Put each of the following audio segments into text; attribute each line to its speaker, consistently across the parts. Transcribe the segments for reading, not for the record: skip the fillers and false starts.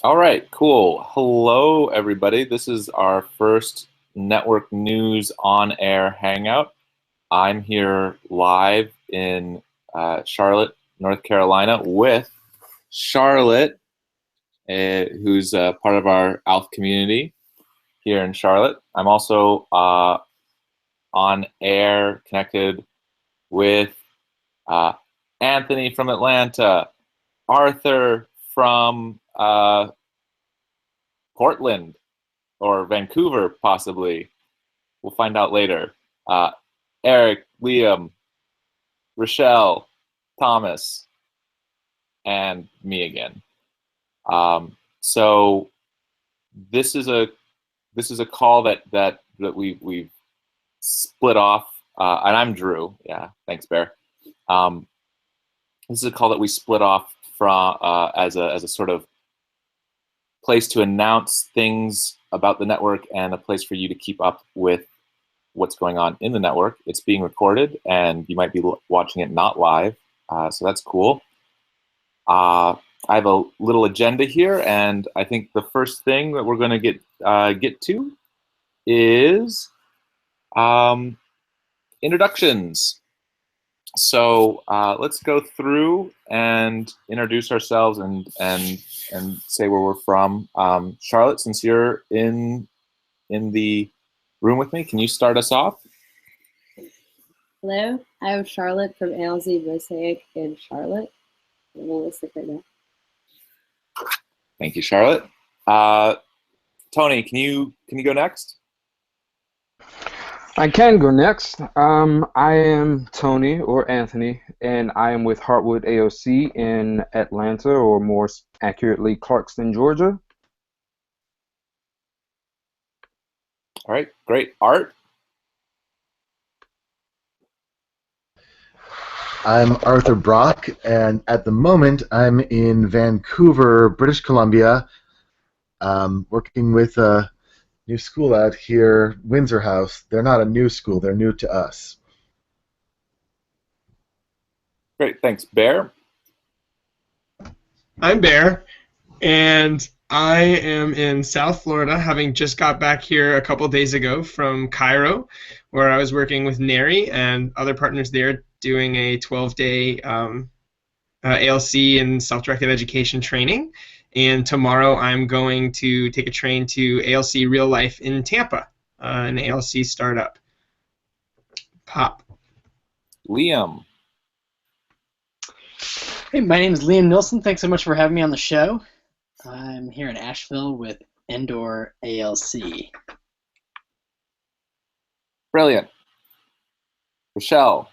Speaker 1: All right, cool. Hello, everybody. This is our first network news on air hangout. I'm here live in Charlotte, North Carolina, with Charlotte, who's part of our ALC community here in Charlotte. I'm also on air connected with Anthony from Atlanta, Arthur from Portland or Vancouver, possibly. We'll find out later. Eric, Liam, Rochelle, Thomas, and me again. So this is a call that we've split off, and I'm Drew. Yeah, thanks, Bear. This is a call that we split off from as a sort of place to announce things about the network and a place for you to keep up with what's going on in the network. It's being recorded, and you might be watching it not live, so that's cool. I have a little agenda here, and I think the first thing that we're going to get to is introductions. So let's go through and introduce ourselves and say where we're from. Charlotte, since you're in the room with me, can you start us off?
Speaker 2: Hello, I'm Charlotte from ALC Mosaic in Charlotte. I'm realistic right now.
Speaker 1: Thank you, Charlotte. Tony, can you go next?
Speaker 3: I can go next. I am Tony, or Anthony, and I am with Heartwood AOC in Atlanta, or more accurately, Clarkston, Georgia.
Speaker 1: All right, great. Art?
Speaker 4: I'm Arthur Brock, and at the moment I'm in Vancouver, British Columbia, working with a new school out here, Windsor House. They're not a new school, they're new to us.
Speaker 1: Great, thanks. Bear?
Speaker 5: I'm Bear, and I am in South Florida, having just got back here a couple days ago from Cairo, where I was working with NARI and other partners there doing a 12-day ALC and self-directed education training. And tomorrow I'm going to take a train to ALC Real Life in Tampa, an ALC startup. Pop.
Speaker 1: Liam?
Speaker 6: Hey, my name is Liam Nilsson. Thanks so much for having me on the show. I'm here in Asheville with Endor ALC.
Speaker 1: Brilliant. Rochelle?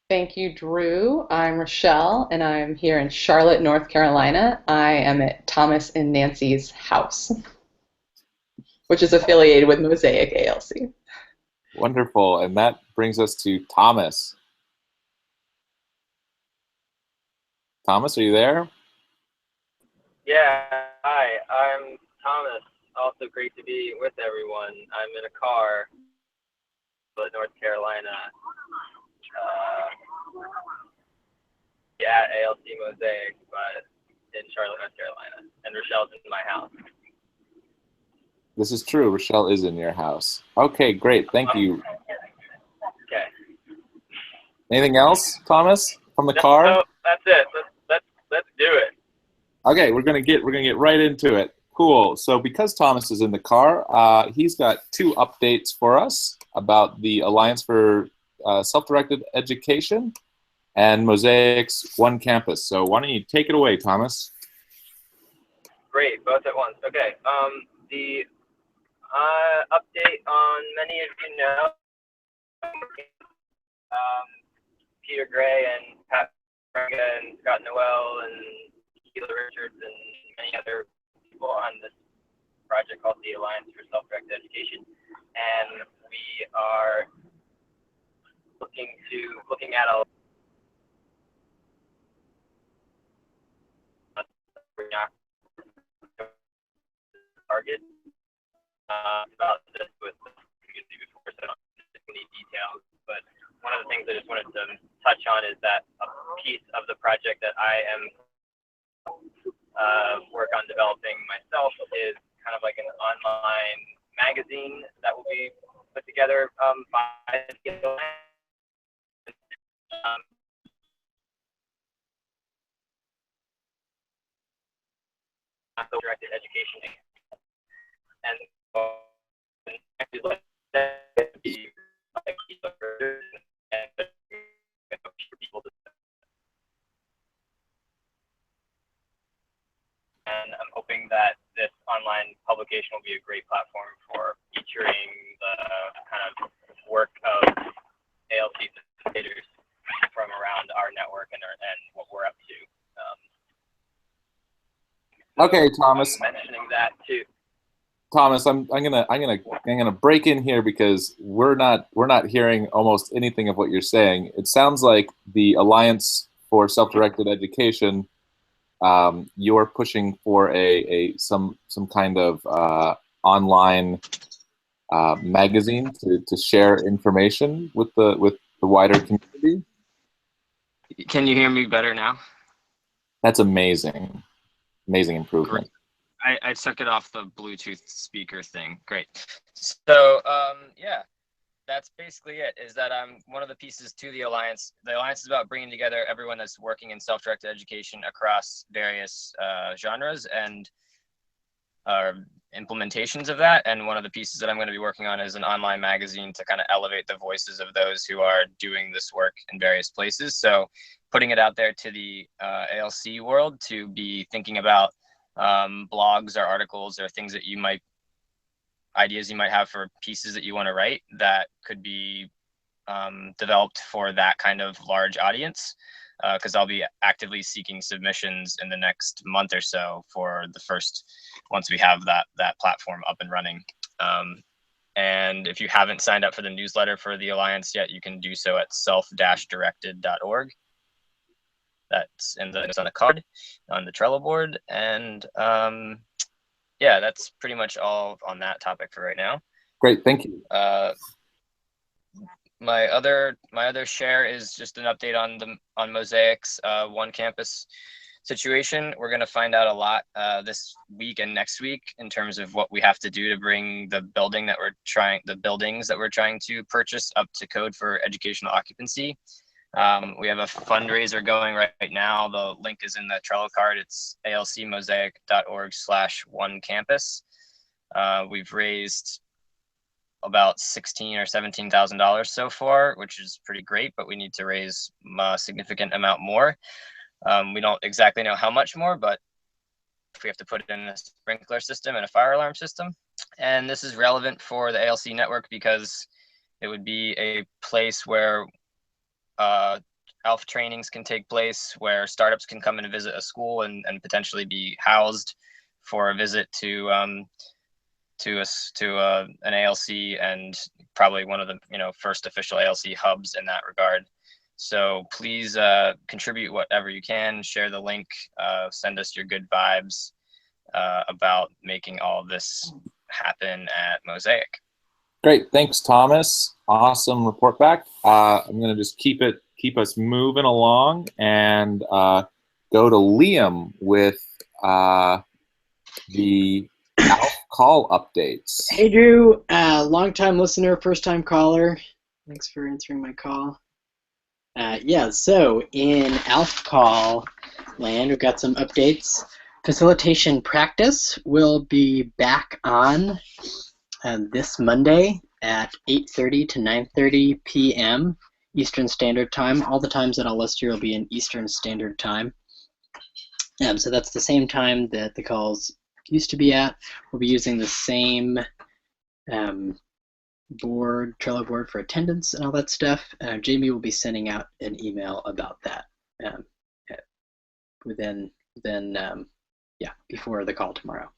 Speaker 7: Thank you, Drew. I'm Rochelle, and I'm here in Charlotte, North Carolina. I am at Thomas and Nancy's house, which is affiliated with Mosaic ALC.
Speaker 1: Wonderful, and that brings us to Thomas. Thomas, are you there?
Speaker 8: Yeah, hi, I'm Thomas. Also great to be with everyone. I'm in a car in North Carolina. Yeah, ALC Mosaic, but in Charlotte, North Carolina. And Rochelle's in my house.
Speaker 1: This is true. Rochelle is in your house. Okay, great. Thank you.
Speaker 8: Okay.
Speaker 1: Anything else, Thomas, from the car?
Speaker 8: No, that's it. Let's do it.
Speaker 1: Okay, we're gonna get right into it. Cool. So because Thomas is in the car, he's got two updates for us about the Alliance for Self-Directed Education and Mosaic's One Campus. So why don't you take it away, Thomas?
Speaker 8: Great, both at once. Okay. The update on many of you know, Peter Gray and Pat and Scott Noel and Keela Richards and many other people on this project called the Alliance for Self-Directed Education, and we are looking at a target about this with the community before, so I don't have any details, but one of the things I just wanted to touch on is that piece of the project that I am work on developing myself is kind of like an online magazine that will be put together by the directed education, and be like people to, and I'm hoping that this online publication will be a great platform for featuring the kind of work of ALC facilitators from around our network and what we're up to.
Speaker 1: Okay, Thomas.
Speaker 8: I'm mentioning that too.
Speaker 1: Thomas, I'm gonna break in here because we're not hearing almost anything of what you're saying. It sounds like the Alliance for Self-Directed Education, you're pushing for some kind of online magazine to share information with the wider community.
Speaker 9: Can you hear me better now?
Speaker 1: That's amazing. Amazing improvement.
Speaker 9: Great. I took it off the Bluetooth speaker thing. Great. So yeah, that's basically it. Is that I'm one of the pieces to the Alliance. The Alliance is about bringing together everyone that's working in self-directed education across various genres and implementations of that. And one of the pieces that I'm going to be working on is an online magazine to kind of elevate the voices of those who are doing this work in various places. So putting it out there to the ALC world to be thinking about blogs or articles or things that you might, ideas you might have for pieces that you want to write that could be developed for that kind of large audience. Because I'll be actively seeking submissions in the next month or so for the first, once we have that platform up and running. And if you haven't signed up for the newsletter for the Alliance yet, you can do so at self-directed.org. That's on the card on the Trello board. And yeah, that's pretty much all on that topic for right now.
Speaker 1: Great, thank you.
Speaker 9: My other share is just an update on Mosaic's one campus situation. We're going to find out a lot this week and next week in terms of what we have to do to bring the buildings that we're trying to purchase up to code for educational occupancy. We have a fundraiser going right now. The link is in the Trello card. It's alcmosaic.org/onecampus. We've raised about $16,000 or $17,000 so far, which is pretty great, but we need to raise a significant amount more. We don't exactly know how much more, but if we have to put it in a sprinkler system and a fire alarm system. And this is relevant for the ALC network because it would be a place where ALF trainings can take place, where startups can come and visit a school and potentially be housed for a visit to an ALC, and probably one of the first official ALC hubs in that regard. So please contribute whatever you can, share the link, send us your good vibes about making all of this happen at Mosaic.
Speaker 1: Great, thanks, Thomas. Awesome report back. I'm gonna just keep us moving along and go to Liam with the ALF call updates.
Speaker 6: Hey Drew, long-time listener, first-time caller. Thanks for answering my call. Yeah, so in ALF call land, we've got some updates. Facilitation practice will be back on this Monday at 8:30 to 9:30 p.m. Eastern Standard Time. All the times that I'll list here will be in Eastern Standard Time. So that's the same time that the calls used to be at. We'll be using the same Trello board for attendance and all that stuff. Jamie will be sending out an email about that before the call tomorrow.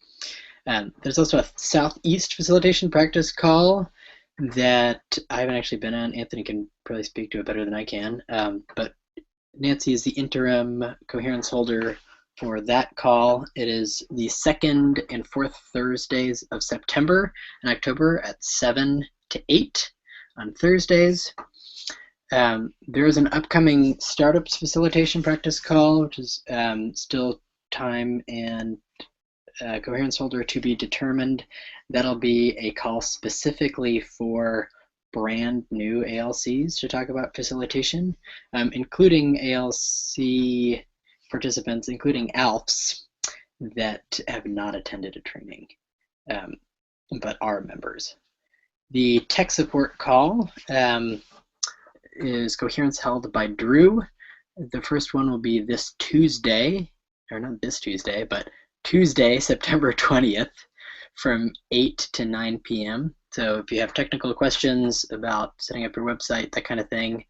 Speaker 6: There's also a Southeast facilitation practice call that I haven't actually been on. Anthony can probably speak to it better than I can, but Nancy is the interim coherence holder for that call. It is the 2nd and 4th Thursdays of September and October at 7 to 8 on Thursdays. There is an upcoming startups facilitation practice call, which is still time and coherence holder to be determined. That'll be a call specifically for brand new ALCs to talk about facilitation, including ALC participants, including ALFs that have not attended a training, but are members. The tech support call is coherence held by Drew. The first one will be this Tuesday, or not this Tuesday, but Tuesday, September 20th from 8 to 9 p.m. So if you have technical questions about setting up your website, that kind of thing,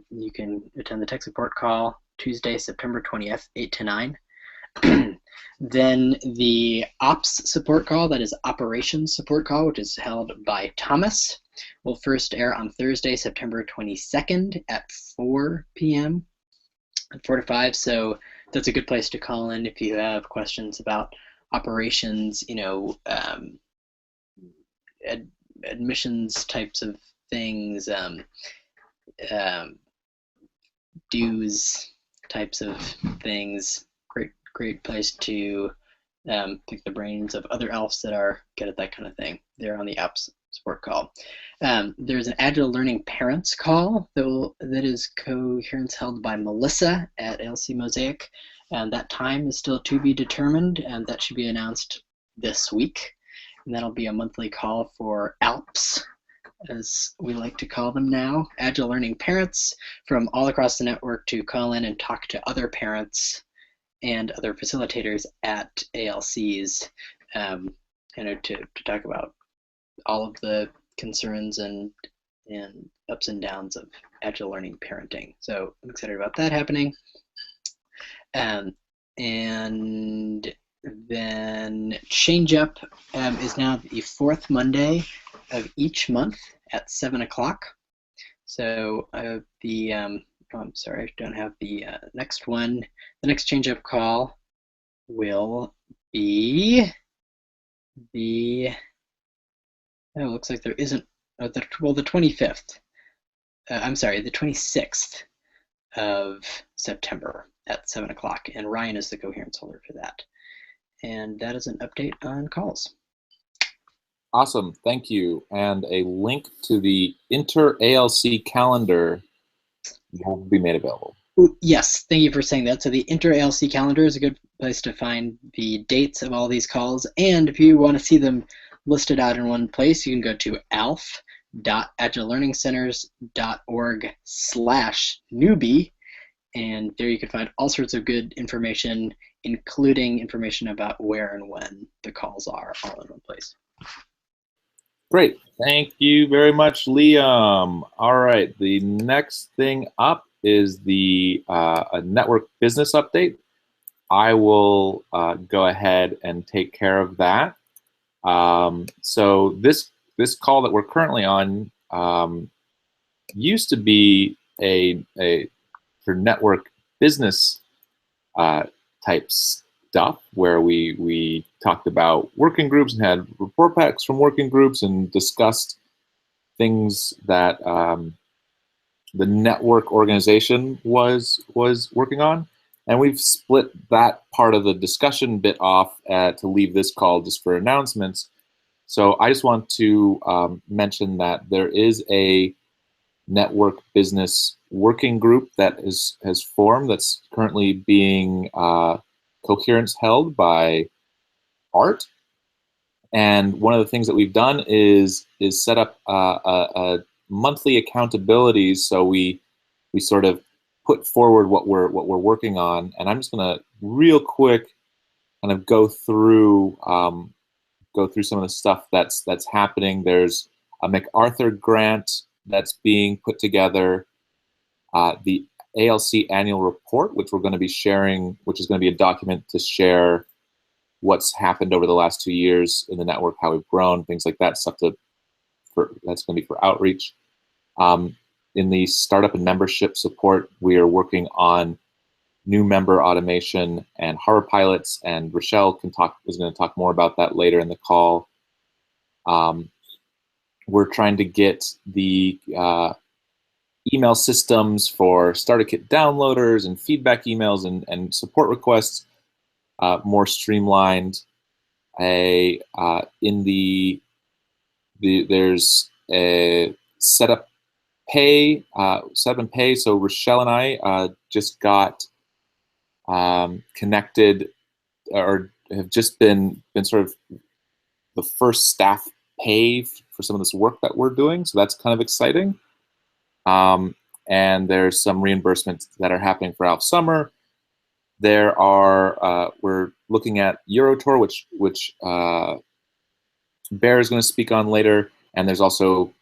Speaker 6: you can attend the tech support call Tuesday, September 20th, 8 to 9. Then the ops support call, that is operations support call, which is held by Thomas, will first air on Thursday, September 22nd at 4 p.m. 4 to 5. So that's a good place to call in if you have questions about operations, admissions types of things, dues types of things. Great place to pick the brains of other elves that are good at that kind of thing. They're on the apps support call. There's an Agile Learning Parents call that is coherence held by Melissa at ALC Mosaic. And that time is still to be determined, and that should be announced this week. And that'll be a monthly call for ALPs, as we like to call them now, Agile Learning Parents from all across the network to call in and talk to other parents and other facilitators at ALCs, to talk about all of the concerns and ups and downs of Agile Learning Parenting. So I'm excited about that happening. And then Change Up is now the fourth Monday of each month at 7 o'clock. So I'm sorry, I don't have the next one. The next Change Up call will be it looks like there isn't, the 25th. I'm sorry, the 26th of September at 7 o'clock, and Ryan is the coherence holder for that. And that is an update on calls.
Speaker 1: Awesome, thank you. And a link to the inter-ALC calendar will be made available.
Speaker 6: Yes, thank you for saying that. So the inter-ALC calendar is a good place to find the dates of all these calls. And if you want to see them listed out in one place, you can go to alf.agilelearningcenters.org/newbie. And there you can find all sorts of good information, including information about where and when the calls are, all in one place.
Speaker 1: Great. Thank you very much, Liam. All right. The next thing up is the a network business update. I will go ahead and take care of that. So this call that we're currently on used to be a for network business type stuff, where we talked about working groups and had report backs from working groups and discussed things that the network organization was working on. And we've split that part of the discussion bit off to leave this call just for announcements. So I just want to mention that there is a network business working group that has formed, that's currently being coherence held by Art. And one of the things that we've done is set up a monthly accountabilities. So we sort of put forward what we're working on. And I'm just gonna real quick kind of go through some of the stuff that's happening. There's a MacArthur grant that's being put together, the ALC annual report, which we're going to be sharing, which is going to be a document to share what's happened over the last 2 years in the network, how we've grown, things like that, stuff that's going to be for outreach. In the startup and membership support, we are working on new member automation and harbor pilots, and Rochelle is going to talk more about that later in the call. We're trying to get the email systems for starter kit downloaders and feedback emails and support requests more streamlined. There's a setup and pay. So Rochelle and I just got connected, or have just been sort of the first staff pay for some of this work that we're doing. So that's kind of exciting. And there's some reimbursements that are happening for ALF Summer. There are we're looking at Eurotour, which Bear is going to speak on later, and there's also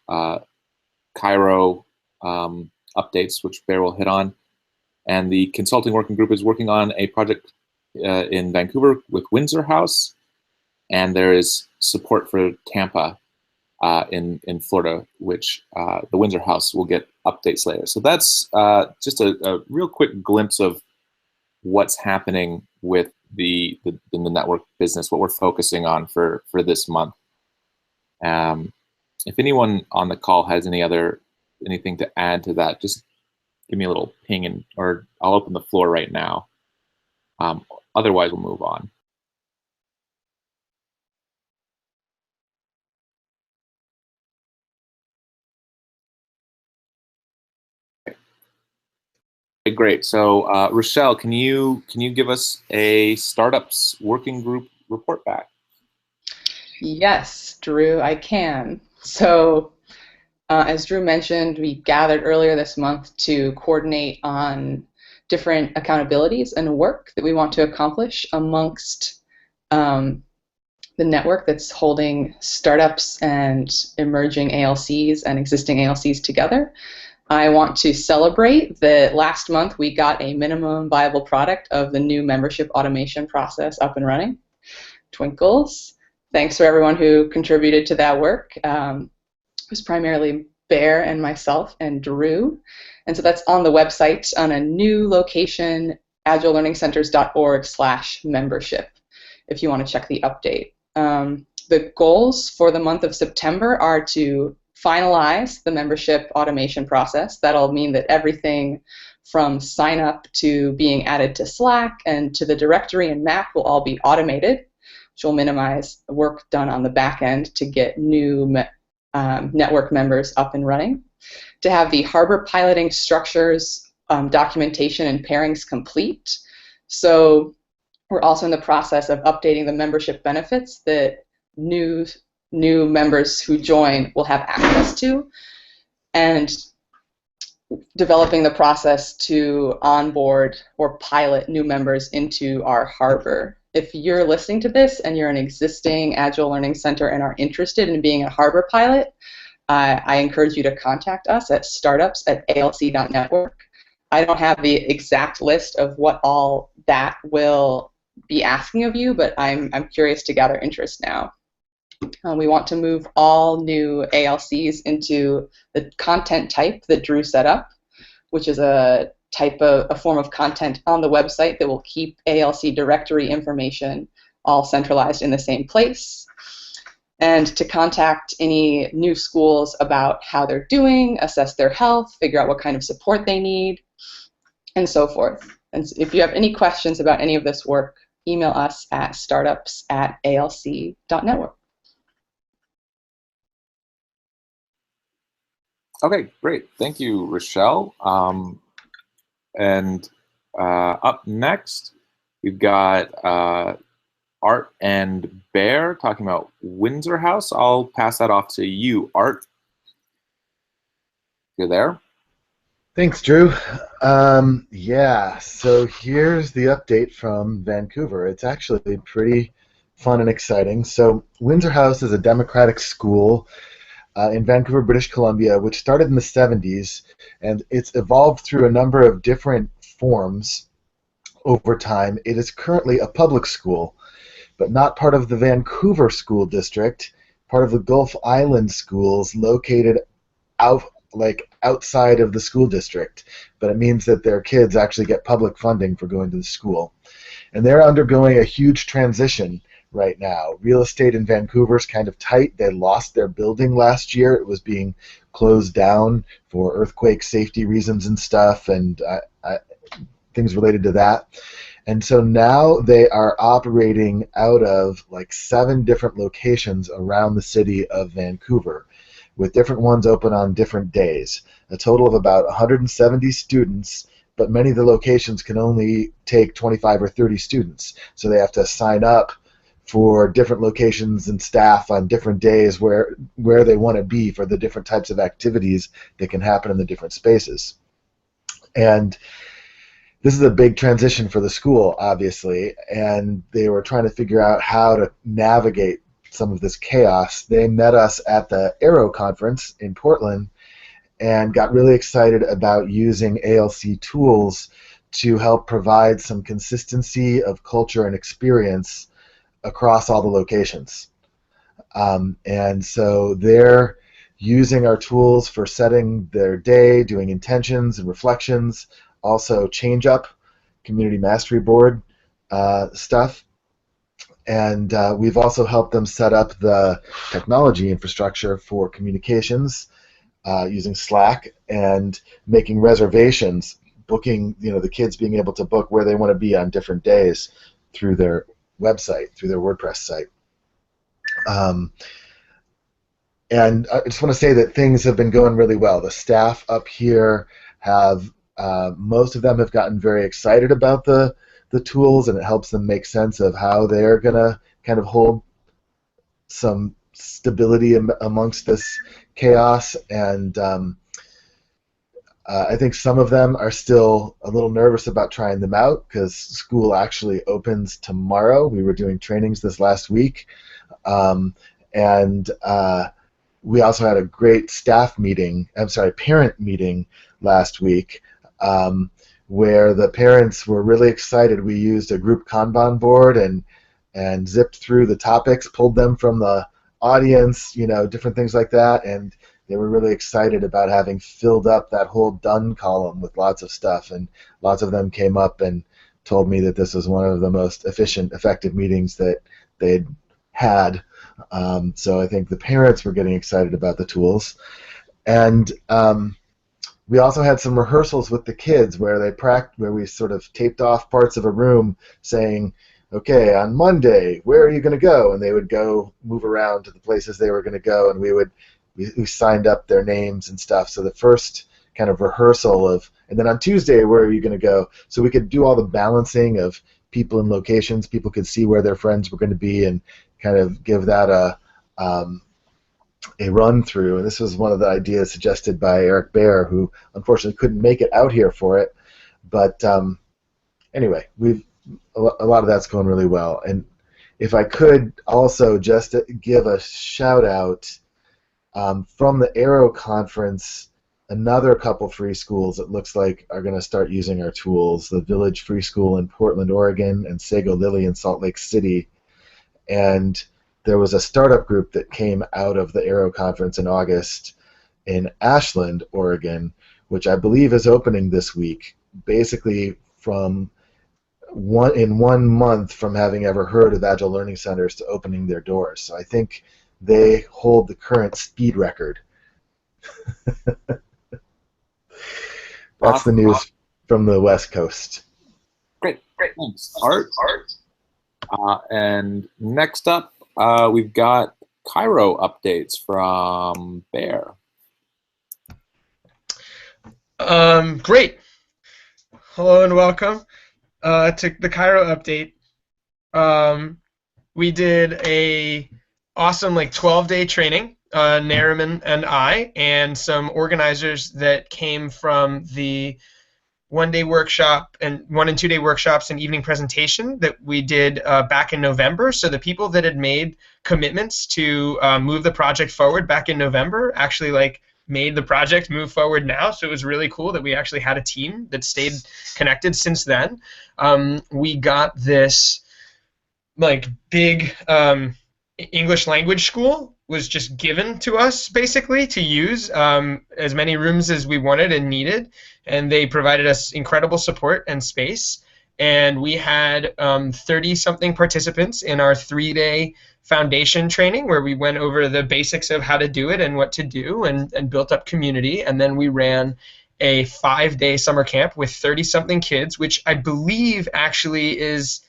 Speaker 1: Cairo updates, which Bear will hit on. And the consulting working group is working on a project in Vancouver with Windsor House, and there is support for Tampa in Florida, which the Windsor House will get updates later. So that's just a real quick glimpse of what's happening with in the network business, what we're focusing on for this month. If anyone on the call has anything to add to that, just give me a little ping, or I'll open the floor right now. Otherwise, we'll move on. Okay, great. So Rochelle, can you give us a startups working group report back?
Speaker 7: Yes, Drew, I can. So as Drew mentioned, we gathered earlier this month to coordinate on different accountabilities and work that we want to accomplish amongst the network that's holding startups and emerging ALCs and existing ALCs together. I want to celebrate that last month we got a minimum viable product of the new membership automation process up and running. Twinkles. Thanks for everyone who contributed to that work. It was primarily Bear and myself and Drew. And so that's on the website on a new location, agilelearningcenters.org/membership, if you want to check the update. The goals for the month of September are to finalize the membership automation process. That'll mean that everything from sign up to being added to Slack and to the directory and map will all be automated, which will minimize the work done on the back end to get new network members up and running. To have the harbor piloting structures, documentation, and pairings complete. So we're also in the process of updating the membership benefits that new members who join will have access to, and developing the process to onboard or pilot new members into our harbor. If you're listening to this and you're an existing Agile Learning Center and are interested in being a harbor pilot, I encourage you to contact us at startups@alc.network. I don't have the exact list of what all that will be asking of you, but I'm curious to gather interest now. We want to move all new ALCs into the content type that Drew set up, which is a form of content on the website that will keep ALC directory information all centralized in the same place. And to contact any new schools about how they're doing, assess their health, figure out what kind of support they need, and so forth. And if you have any questions about any of this work, email us at startups@alc.network.
Speaker 1: Okay, great. Thank you, Rochelle. And up next, we've got Art and Bear talking about Windsor House. I'll pass that off to you, Art. You're there?
Speaker 4: Thanks, Drew. Yeah, so here's the update from Vancouver. It's actually pretty fun and exciting. So Windsor House is a democratic school in Vancouver, British Columbia, which started in the 70s, and it's evolved through a number of different forms over time. It is currently a public school, but not part of the Vancouver School District, part of the Gulf Island schools located outside of the school district, but it means that their kids actually get public funding for going to the school. And they're undergoing a huge transition right now. Real estate in Vancouver is kind of tight. They lost their building last year. It was being closed down for earthquake safety reasons and stuff, and things related to that. And so now they are operating out of like 7 different locations around the city of Vancouver, with different ones open on different days. A total of about 170 students, but many of the locations can only take 25 or 30 students. So they have to sign up for different locations and staff on different days where they want to be for the different types of activities that can happen in the different spaces. And this is a big transition for the school, obviously, and they were trying to figure out how to navigate some of this chaos. They met us at the Aero conference in Portland and got really excited about using ALC tools to help provide some consistency of culture and experience across all the locations. And so they're using our tools for setting their day, doing intentions and reflections, also change up, community mastery board stuff. And we've also helped them set up the technology infrastructure for communications using Slack and making reservations, booking, the kids being able to book where they want to be on different days through their website, through their WordPress site. And I just want to say that things have been going really well. The staff up here have, most of them have gotten very excited about the tools, and it helps them make sense of how they're going to kind of hold some stability amongst this chaos. And I think some of them are still a little nervous about trying them out because school actually opens tomorrow. We were doing trainings this last week. And we also had a great parent meeting last week where the parents were really excited. We used a group Kanban board and zipped through the topics, pulled them from the audience, different things like that, and they were really excited about having filled up that whole done column with lots of stuff, and lots of them came up and told me that this was one of the most efficient, effective meetings that they'd had. So I think the parents were getting excited about the tools. And we also had some rehearsals with the kids where we sort of taped off parts of a room saying, okay, on Monday, where are you going to go? And they would go move around to the places they were going to go, and we signed up their names and stuff. So the first kind of rehearsal and then on Tuesday, where are you going to go? So we could do all the balancing of people and locations. People could see where their friends were going to be and kind of give that a run through. And this was one of the ideas suggested by Eric Baer, who unfortunately couldn't make it out here for it. But anyway, a lot of that's going really well. And if I could also just give a shout out from the Aero conference, another couple free schools it looks like are going to start using our tools, the Village Free School in Portland, Oregon, and Sago Lily in Salt Lake City. And there was a startup group that came out of the Aero conference in August in Ashland, Oregon, which I believe is opening this week, basically from 1 month from having ever heard of Agile Learning Centers to opening their doors. So I think they hold the current speed record. That's the news from the West Coast.
Speaker 1: Great. Thanks, Art. And next up, we've got Cairo updates from Bear.
Speaker 5: Great. Hello and welcome to the Cairo update. We did a awesome 12-day training, Nariman and I, and some organizers that came from the 1-day workshop and 1 and 2-day workshops and evening presentation that we did back in November. So the people that had made commitments to move the project forward back in November actually made the project move forward now. So it was really cool that we actually had a team that stayed connected since then. We got this big English language school was just given to us basically to use as many rooms as we wanted and needed, and they provided us incredible support and space. and we had 30-something participants in our 3-day foundation training where we went over the basics of how to do it and what to do and built up community. And then we ran a 5-day summer camp with 30-something kids, which I believe actually is,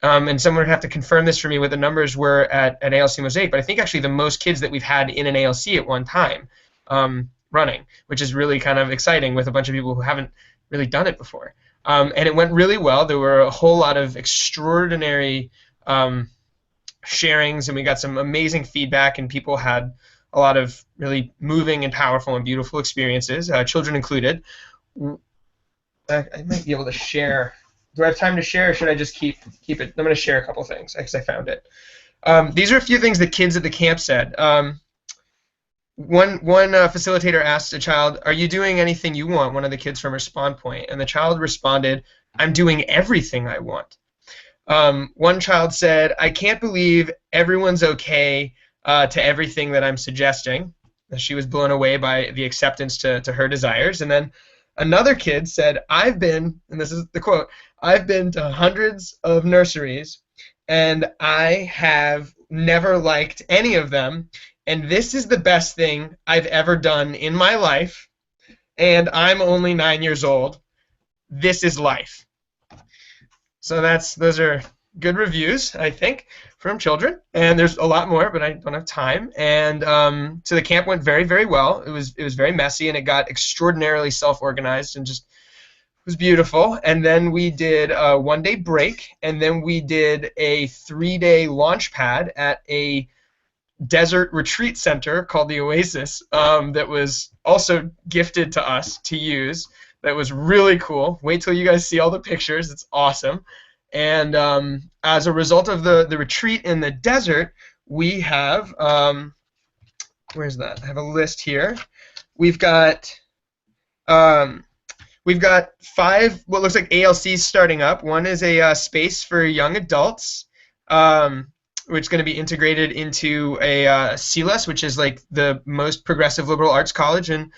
Speaker 5: and someone would have to confirm this for me what the numbers were at ALC Mosaic, but I think actually the most kids that we've had in an ALC at one time running, which is really kind of exciting with a bunch of people who haven't really done it before. And it went really well. There were a whole lot of extraordinary sharings, and we got some amazing feedback, and people had a lot of really moving and powerful and beautiful experiences, children included. I might be able to share. Do I have time to share, or should I just keep it? I'm going to share a couple things because I found it. These are a few things that kids at the camp said. One facilitator asked a child, "Are you doing anything you want?" One of the kids from Respond Point, and the child responded, "I'm doing everything I want." One child said, "I can't believe everyone's okay to everything that I'm suggesting." She was blown away by the acceptance to her desires. And then another kid said, "I've been," and this is the quote, "I've been to hundreds of nurseries, and I have never liked any of them, and this is the best thing I've ever done in my life, and I'm only 9 years old. This is life." So those are good reviews, I think, from children, and there's a lot more, but I don't have time. And so the camp went very, very well. It was very messy, and it got extraordinarily self-organized and just was beautiful. And then we did a 1-day break, and then we did a 3-day launch pad at a desert retreat center called the Oasis that was also gifted to us to use. That was really cool. Wait till you guys see all the pictures. It's awesome. And as a result of the retreat in the desert, we have, where's that? I have a list here. We've got 5 what looks like ALCs starting up. One is a space for young adults, which is going to be integrated into a CELAS, which is like the most progressive liberal arts college in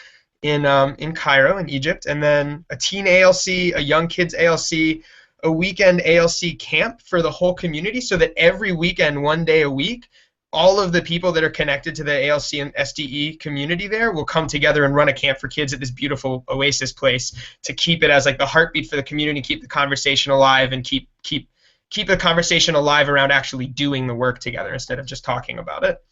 Speaker 5: Cairo, in Egypt, and then a teen ALC, a young kids ALC, a weekend ALC camp for the whole community, so that every weekend, 1 day a week, all of the people that are connected to the ALC and SDE community there will come together and run a camp for kids at this beautiful Oasis place to keep it as like the heartbeat for the community, keep the conversation alive, and keep the conversation alive around actually doing the work together instead of just talking about it.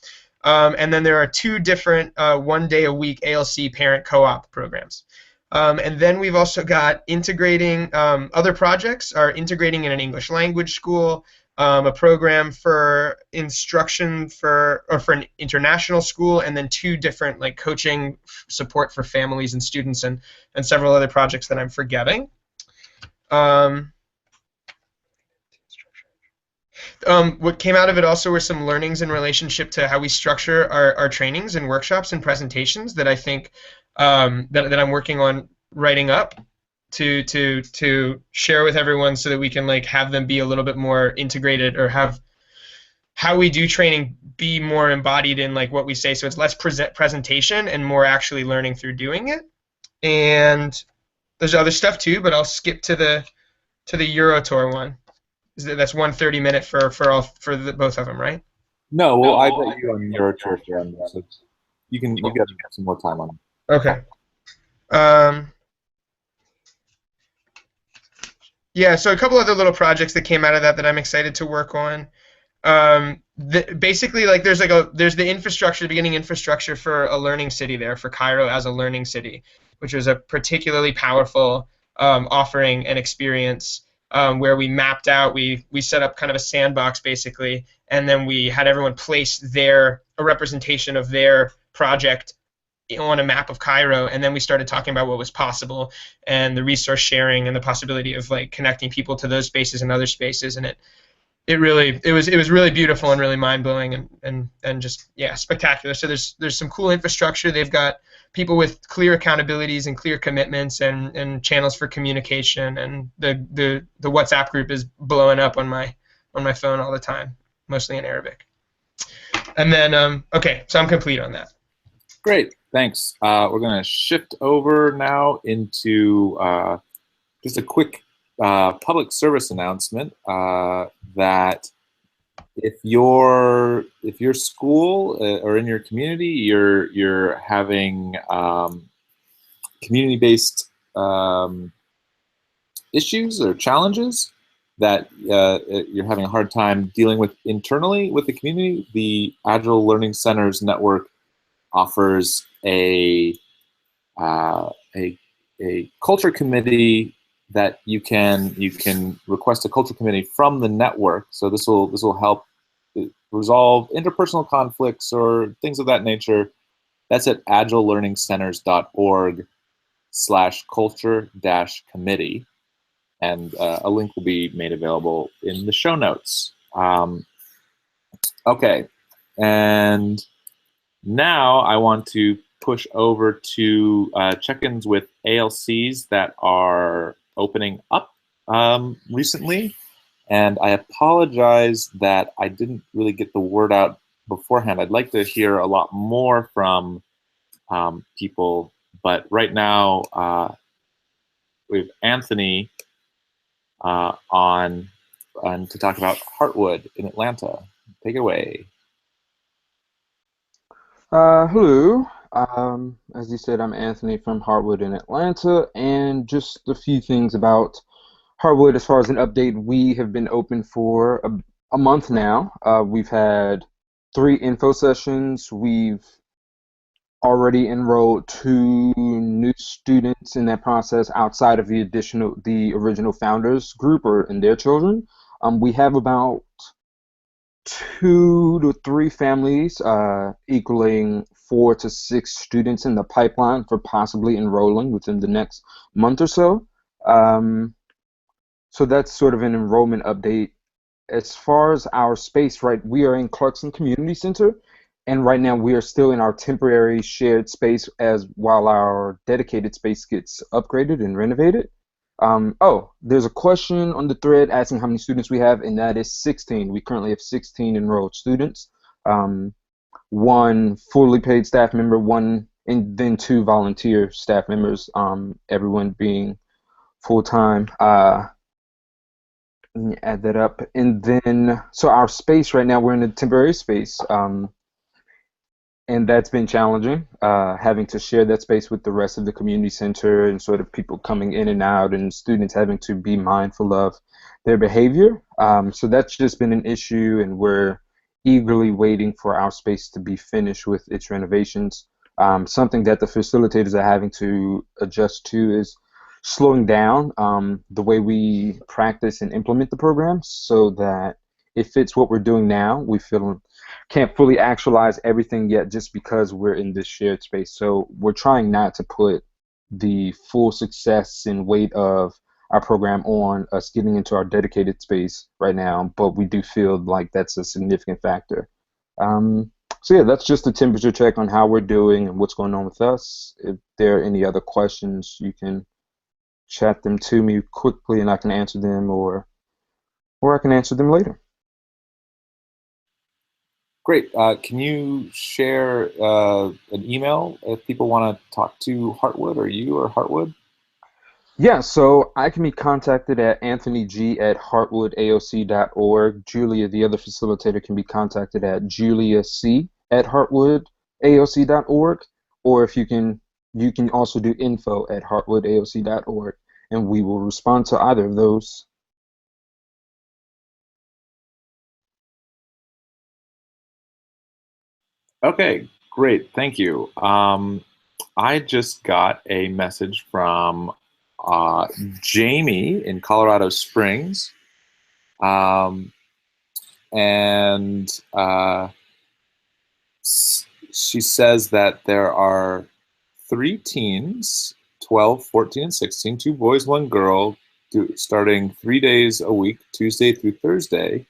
Speaker 5: And then there are 2 different 1 day a week ALC parent co-op programs. And then we've also got integrating other projects are integrating in an English language school, a program for instruction for an international school, and then 2 different like coaching support for families and students, and several other projects that I'm forgetting. What came out of it also were some learnings in relationship to how we structure our trainings and workshops and presentations that I think that I'm working on writing up to share with everyone, so that we can like have them be a little bit more integrated, or have how we do training be more embodied in like what we say, so it's less presentation and more actually learning through doing it. And there's other stuff too, but I'll skip to the Eurotour one. That's 1 30-minute for both of them, right?
Speaker 1: No, well, I bet you on your church, so you got some more time on it.
Speaker 5: Okay. Yeah, so a couple other little projects that came out of that I'm excited to work on. Basically, like there's the infrastructure, the beginning infrastructure for a learning city there, for Cairo as a learning city, which was a particularly powerful offering and experience. Where we mapped out, we set up kind of a sandbox basically, and then we had everyone place a representation of their project on a map of Cairo, and then we started talking about what was possible and the resource sharing and the possibility of like connecting people to those spaces and other spaces, and it was really beautiful and really mind-blowing and just spectacular. So there's some cool infrastructure. They've got people with clear accountabilities and clear commitments and channels for communication, and the WhatsApp group is blowing up on my phone all the time, mostly in Arabic. And then okay, so I'm complete on that.
Speaker 1: Great, thanks. We're going to shift over now into just a quick public service announcement that if your school or in your community you're having community-based issues or challenges that you're having a hard time dealing with internally with the community, the Agile Learning Centers Network offers a culture committee that you can request a culture committee from the network. So this will help resolve interpersonal conflicts or things of that nature. That's at agilelearningcenters.org/culture-committee, and a link will be made available in the show notes. Okay, and now I want to push over to check-ins with ALCs that are opening up recently. And I apologize that I didn't really get the word out beforehand. I'd like to hear a lot more from people, but right now we have Anthony on to talk about Heartwood in Atlanta. Take it away.
Speaker 3: Hello. As you said, I'm Anthony from Heartwood in Atlanta, and just a few things about Heartwood as far as an update. We have been open for a month now. We've had 3 info sessions. We've already enrolled 2 new students in that process outside of the original founders group and their children. We have about 2 to 3 families equaling 4 to 6 students in the pipeline for possibly enrolling within the next month or so. So that's sort of an enrollment update. As far as our space, right, we are in Clarkson Community Center, and right now we are still in our temporary shared space while our dedicated space gets upgraded and renovated. There's a question on the thread asking how many students we have, and that is 16. We currently have 16 enrolled students, 1 fully paid staff member, and then 2 volunteer staff members, everyone being full-time. Let me add that up. And then, so our space right now, we're in a temporary space, and that's been challenging, having to share that space with the rest of the community center and sort of people coming in and out and students having to be mindful of their behavior. So that's just been an issue, and we're eagerly waiting for our space to be finished with its renovations. Something that the facilitators are having to adjust to is slowing down the way we practice and implement the program so that it fits what we're doing now. We can't fully actualize everything yet just because we're in this shared space. So we're trying not to put the full success and weight of our program on us getting into our dedicated space right now, but we do feel like that's a significant factor. So yeah, that's just a temperature check on how we're doing and what's going on with us. If there are any other questions, you can chat them to me quickly and I can answer them, or I can answer them later.
Speaker 1: Great. Can you share an email if people want to talk to Heartwood or you or Heartwood?
Speaker 3: Yeah, so I can be contacted at anthonyg@heartwoodaoc.org. Julia, the other facilitator, can be contacted at juliac@heartwoodaoc.org, or if you can also do info@heartwoodaoc.org, and we will respond to either of those.
Speaker 1: Okay, great. Thank you. I just got a message from Jamie in Colorado Springs, and she says that there are 3 teens, 12, 14, and 16, 2 boys, 1 girl, starting 3 days a week, Tuesday through Thursday,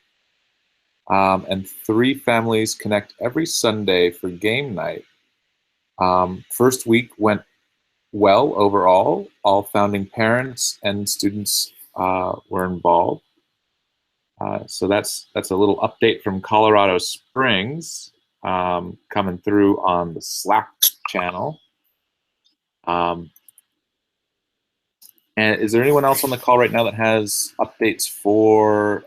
Speaker 1: and 3 families connect every Sunday for game night. First week went well overall. All founding parents and students were involved. So that's a little update from Colorado Springs coming through on the Slack channel. And is there anyone else on the call right now that has updates for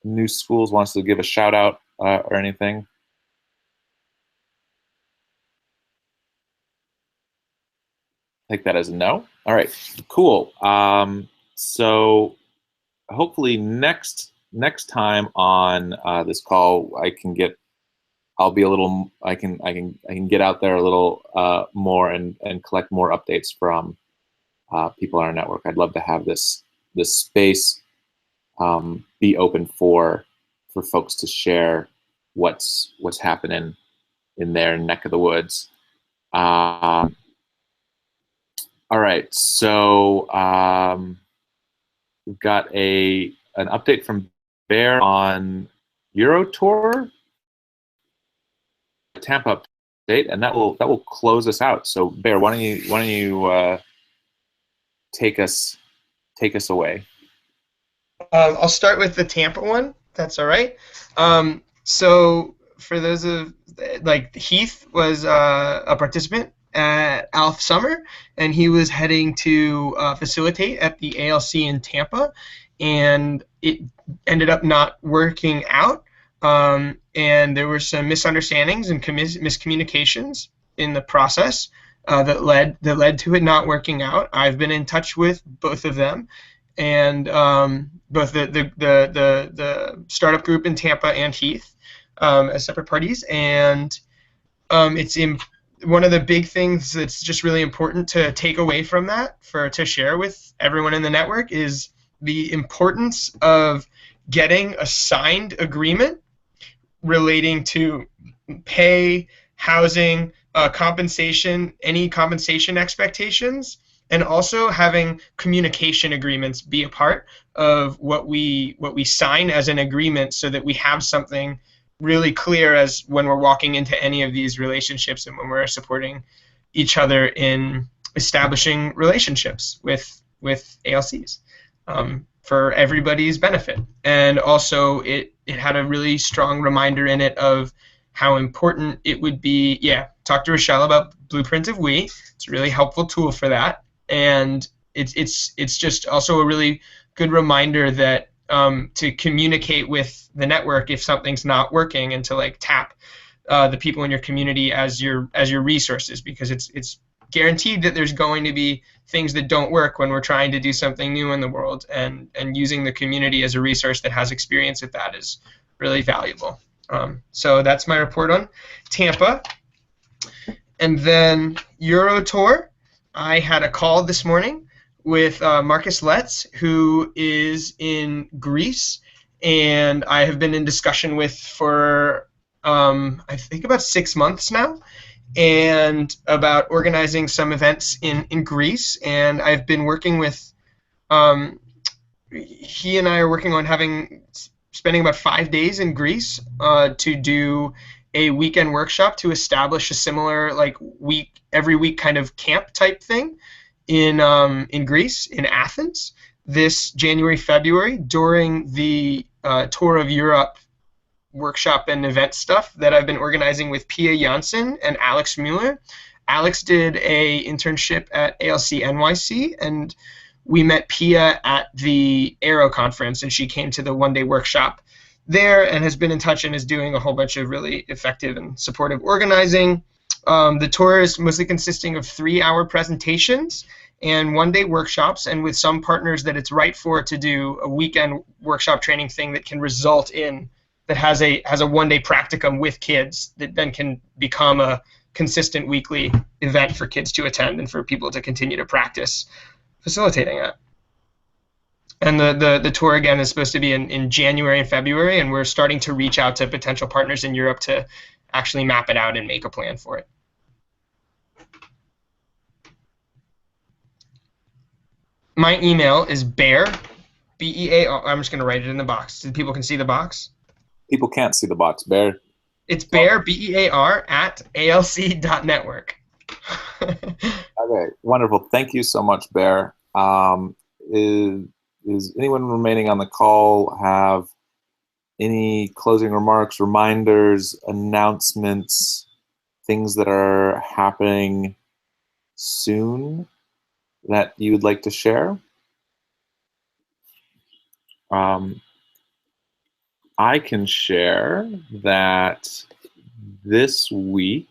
Speaker 1: new schools, wants to give a shout out or anything? Take that as a no. All right, cool. So hopefully next time on this call, I'll be a little. I can get out there a little more and collect more updates from people on our network. I'd love to have this space be open for folks to share what's happening in their neck of the woods. All right, so we've got an update from Bear on Eurotour, Tampa update, and that will close us out. So Bear, why don't you take us away?
Speaker 5: I'll start with the Tampa one. That's all right. So for those of Heath was a participant at ALF Summer, and he was heading to facilitate at the ALC in Tampa, and it ended up not working out, and there were some misunderstandings and miscommunications in the process that led to it not working out. I've been in touch with both of them, and both the startup group in Tampa and Heath as separate parties, and it's one of the big things that's just really important to take away from that to share with everyone in the network is the importance of getting a signed agreement relating to pay, housing, compensation, any compensation expectations, and also having communication agreements be a part of what we sign as an agreement, so that we have something really clear as when we're walking into any of these relationships and when we're supporting each other in establishing relationships with ALCs for everybody's benefit. And also it had a really strong reminder in it of how important it would be. Talk to Rochelle about Blueprint of We. It's a really helpful tool for that. And it's just also a really good reminder that to communicate with the network if something's not working, and to tap the people in your community as your resources, because it's guaranteed that there's going to be things that don't work when we're trying to do something new in the world, and using the community as a resource that has experience with that is really valuable. So that's my report on Tampa. And then Eurotour, I had a call this morning with Marcus Letts, who is in Greece, and I have been in discussion with for I think about 6 months now, and about organizing some events in Greece. And I've been working with he and I are working on spending about 5 days in Greece to do a weekend workshop to establish a similar every week kind of camp type thing in Greece, in Athens, this January, February, during the Tour of Europe workshop and event stuff that I've been organizing with Pia Janssen and Alex Mueller. Alex did a internship at ALC NYC, and we met Pia at the Aero conference, and she came to the one-day workshop there and has been in touch and is doing a whole bunch of really effective and supportive organizing. The tour is mostly consisting of 3-hour presentations and one-day workshops, and with some partners that it's right for to do a weekend workshop training thing that can result in, that has a one-day practicum with kids that then can become a consistent weekly event for kids to attend and for people to continue to practice facilitating it. And the tour, again, is supposed to be in January and February, and we're starting to reach out to potential partners in Europe to actually map it out and make a plan for it. My email is bear, B-E-A-R. I'm just going to write it in the box so people can see the box.
Speaker 1: People can't see the box, Bear.
Speaker 5: It's bear, B-E-A-R, @alc.network.
Speaker 1: Okay, wonderful. Thank you so much, Bear. Is anyone remaining on the call have any closing remarks, reminders, announcements, things that are happening soon? that you would like to share? I can share that this week,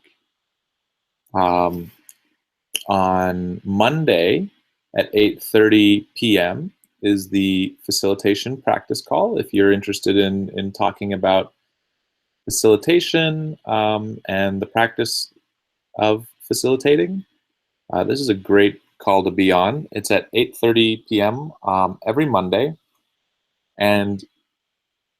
Speaker 1: on Monday at 8:30 p.m. is the facilitation practice call. If you're interested in talking about facilitation and the practice of facilitating, this is a great call to be on. It's at 8:30 p.m. Every Monday, and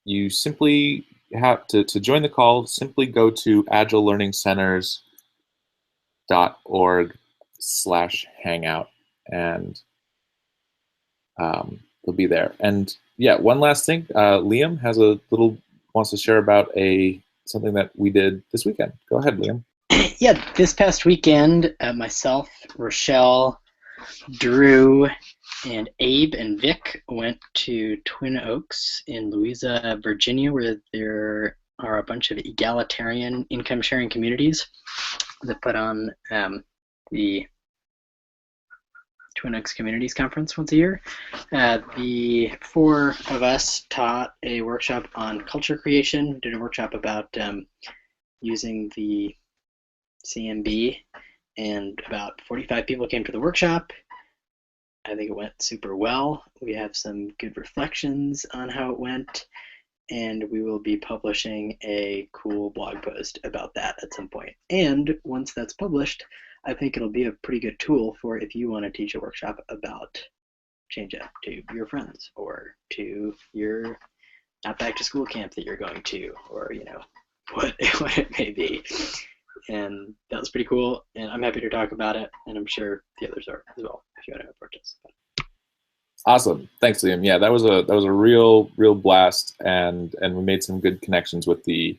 Speaker 1: you simply have to join the call. Simply go to agilelearningcenters.org/hangout, and they'll be there. And yeah, one last thing, Liam has wants to share about something that we did this weekend. Go ahead, Liam.
Speaker 6: Yeah, this past weekend, myself, Rochelle, Drew, and Abe and Vic went to Twin Oaks in Louisa, Virginia, where there are a bunch of egalitarian income-sharing communities that put on the Twin Oaks Communities Conference once a year. The four of us taught a workshop on culture creation, did a workshop about using the CMB, and about 45 people came to the workshop. I think it went super well. We have some good reflections on how it went, and we will be publishing a cool blog post about that at some point. And once that's published, I think it'll be a pretty good tool for if you want to teach a workshop about Change Up to your friends, or to your not back to school camp that you're going to, or what it may be. And that was pretty cool, and I'm happy to talk about it, and I'm sure the others are as well, if you want to approach us.
Speaker 1: Awesome, thanks, Liam. Yeah, that was a real blast, and we made some good connections with the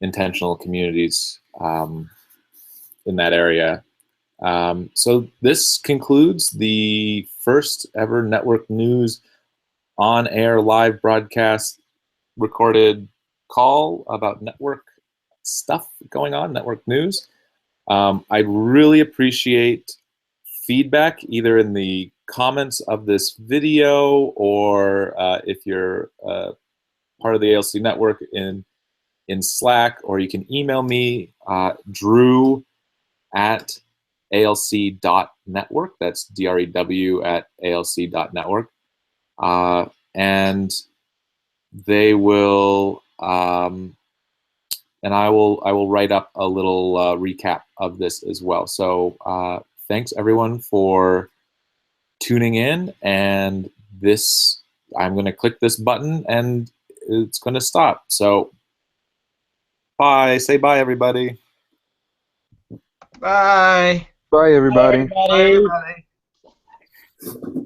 Speaker 1: intentional communities in that area. So this concludes the first ever Network News on-air live broadcast recorded call about network stuff going on, network news. I'd really appreciate feedback either in the comments of this video, or if you're part of the ALC network in Slack, or you can email me, drew@alc.network. That's DREW@alc.network. And they will and I will write up a little recap of this as well. So thanks everyone for tuning in, and I'm going to click this button and it's going to stop. So bye. Say bye, everybody.
Speaker 5: Bye.
Speaker 3: Bye, everybody.
Speaker 6: Bye, everybody.
Speaker 5: Bye, everybody.